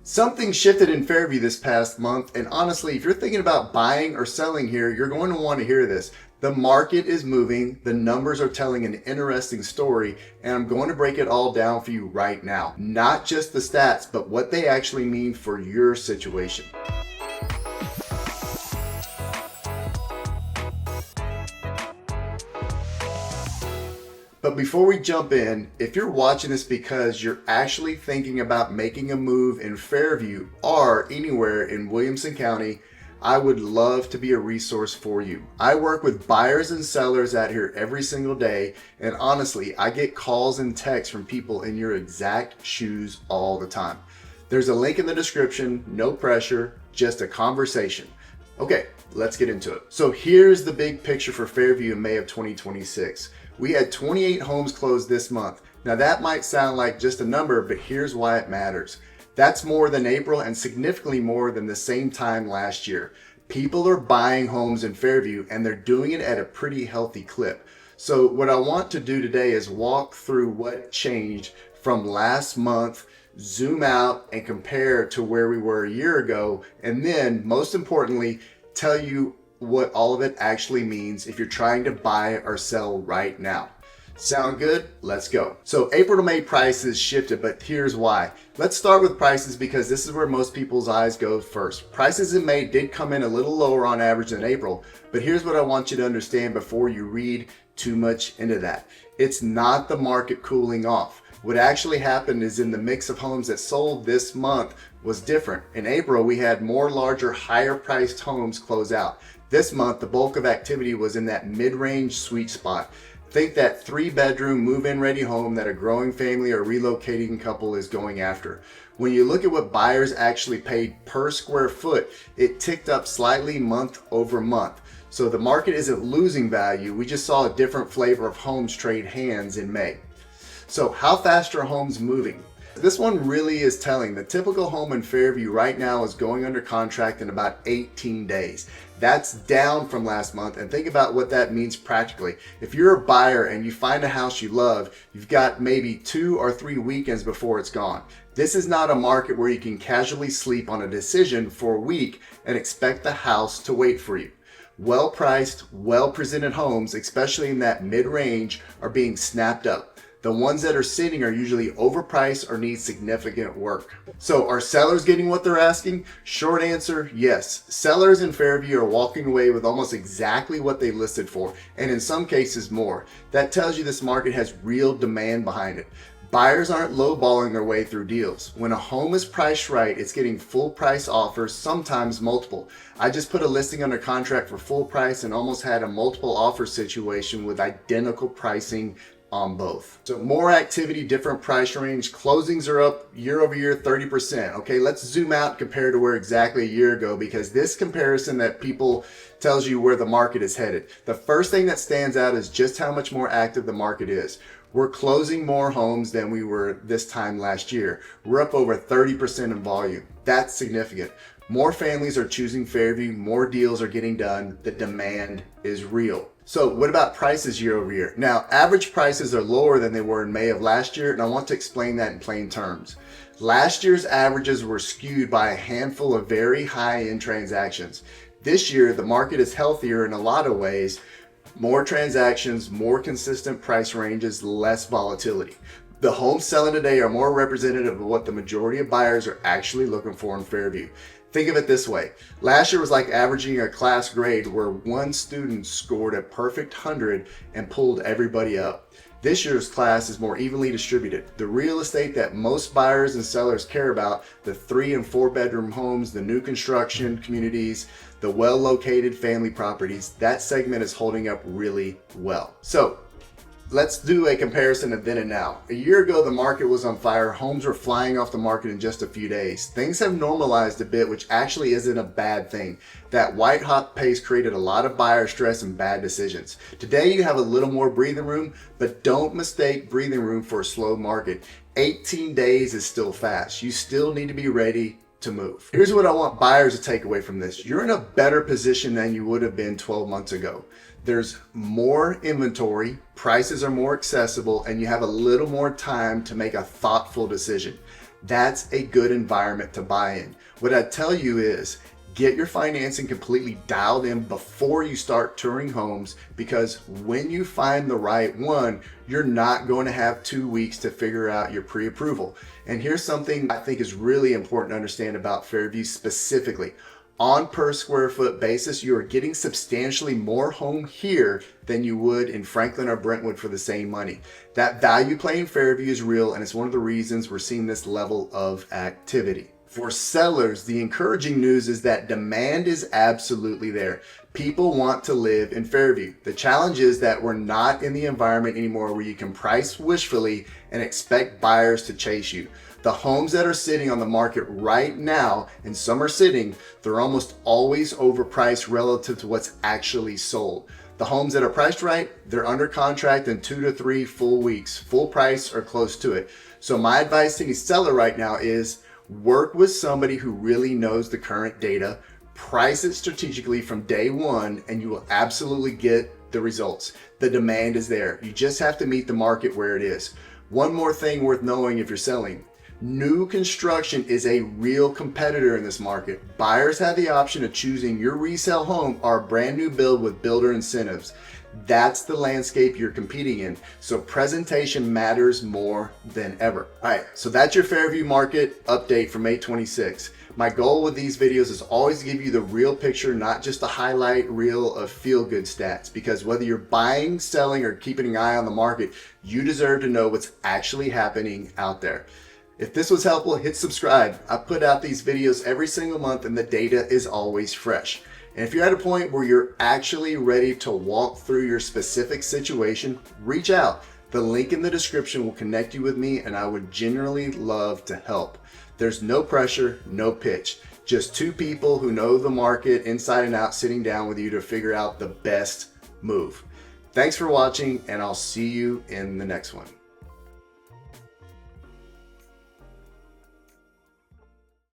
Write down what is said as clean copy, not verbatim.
Something shifted in Fairview this past month, and honestly, if you're thinking about buying or selling here, you're going to want to hear this. The market is moving, the numbers are telling an interesting story, and I'm going to break it all down for you right now. Not just the stats, but what they actually mean for your situation. But before we jump in, if you're watching this because you're actually thinking about making a move in Fairview or anywhere in Williamson County, I would love to be a resource for you. I work with buyers and sellers out here every single day, and honestly, I get calls and texts from people in your exact shoes all the time. There's a link in the description, no pressure, just a conversation. Okay, let's get into it. So here's the big picture for Fairview in May of 2026. We had 28 homes closed this month. Now that might sound like just a number, but here's why it matters. That's more than April and significantly more than the same time last year. People are buying homes in Fairview and they're doing it at a pretty healthy clip. So what I want to do today is walk through what changed from last month, zoom out and compare to where we were a year ago, and then most importantly, tell you what all of it actually means if you're trying to buy or sell right now. Sound good? Let's go. So April to May prices shifted, but here's why. Let's start with prices because this is where most people's eyes go first. Prices in May did come in a little lower on average than April, but here's what I want you to understand before you read too much into that. It's not the market cooling off. What actually happened is in the mix of homes that sold this month was different. In April, we had more larger, higher priced homes close out. This month, the bulk of activity was in that mid-range sweet spot. Think that 3-bedroom move-in ready home that a growing family or relocating couple is going after. When you look at what buyers actually paid per square foot, it ticked up slightly month over month. So the market isn't losing value. We just saw a different flavor of homes trade hands in May. So how fast are homes moving? This one really is telling. The typical home in Fairview right now is going under contract in about 18 days. That's down from last month, and think about what that means practically. If you're a buyer and you find a house you love, you've got maybe 2 or 3 weekends before it's gone. This is not a market where you can casually sleep on a decision for a week and expect the house to wait for you. Well-priced, well-presented homes, especially in that mid-range, are being snapped up. The ones that are sitting are usually overpriced or need significant work. So are sellers getting what they're asking? Short answer, yes. Sellers in Fairview are walking away with almost exactly what they listed for, and in some cases more. That tells you this market has real demand behind it. Buyers aren't lowballing their way through deals. When a home is priced right, it's getting full price offers, sometimes multiple. I just put a listing under contract for full price and almost had a multiple offer situation with identical pricing on both. So more activity, different price range. Closings are up year over year 30%. Okay, let's zoom out compared to where exactly a year ago, because this comparison that people tells you where the market is headed. The first thing that stands out is just how much more active the market is. We're closing more homes than we were this time last year. We're up over 30% in volume. That's significant. More families are choosing Fairview, more deals are getting done. The demand is real. So what about prices year over year? Now, average prices are lower than they were in May of last year, and I want to explain that in plain terms. Last year's averages were skewed by a handful of very high-end transactions. This year, the market is healthier in a lot of ways. More transactions, more consistent price ranges, less volatility. The homes selling today are more representative of what the majority of buyers are actually looking for in Fairview. Think of it this way. Last year was like averaging a class grade where one student scored a perfect 100 and pulled everybody up. This year's class is more evenly distributed. The real estate that most buyers and sellers care about, the 3 and 4 bedroom homes, the new construction communities, the well-located family properties, that segment is holding up really well. So let's do a comparison of then and now. A year ago, the market was on fire. Homes were flying off the market in just a few days. Things have normalized a bit, which actually isn't a bad thing. That white hot pace created a lot of buyer stress and bad decisions. Today, you have a little more breathing room, but don't mistake breathing room for a slow market. 18 days is still fast. You still need to be ready to move. Here's what I want buyers to take away from this. You're in a better position than you would have been 12 months ago. There's more inventory, prices are more accessible, and you have a little more time to make a thoughtful decision. that's a good environment to buy in. What I tell you is get your financing completely dialed in before you start touring homes, because when you find the right one, you're not going to have 2 weeks to figure out your pre-approval. And here's something I think is really important to understand about Fairview specifically. On per square foot basis, you are getting substantially more home here than you would in Franklin or Brentwood for the same money. That value play in Fairview is real, and it's one of the reasons we're seeing this level of activity. For sellers, the encouraging news is that demand is absolutely there. People want to live in Fairview. The challenge is that we're not in the environment anymore where you can price wishfully and expect buyers to chase you. The homes that are sitting on the market right now, and some are sitting, they're almost always overpriced relative to what's actually sold. The homes that are priced right, they're under contract in 2 to 3 full weeks, full price or close to it. So my advice to any seller right now is work with somebody who really knows the current data, price it strategically from day one, and you will absolutely get the results. The demand is there. You just have to meet the market where it is. One more thing worth knowing if you're selling. New construction is a real competitor in this market. Buyers have the option of choosing your resale home or a brand new build with builder incentives. That's the landscape you're competing in. So presentation matters more than ever. All right, so that's your Fairview market update for May 26. My goal with these videos is always to give you the real picture, not just a highlight reel of feel-good stats, because whether you're buying, selling, or keeping an eye on the market, you deserve to know what's actually happening out there. If this was helpful, hit subscribe. I put out these videos every single month and the data is always fresh. And if you're at a point where you're actually ready to walk through your specific situation, reach out. The link in the description will connect you with me, and I would genuinely love to help. There's no pressure, no pitch. Just two people who know the market inside and out sitting down with you to figure out the best move. Thanks for watching, and I'll see you in the next one.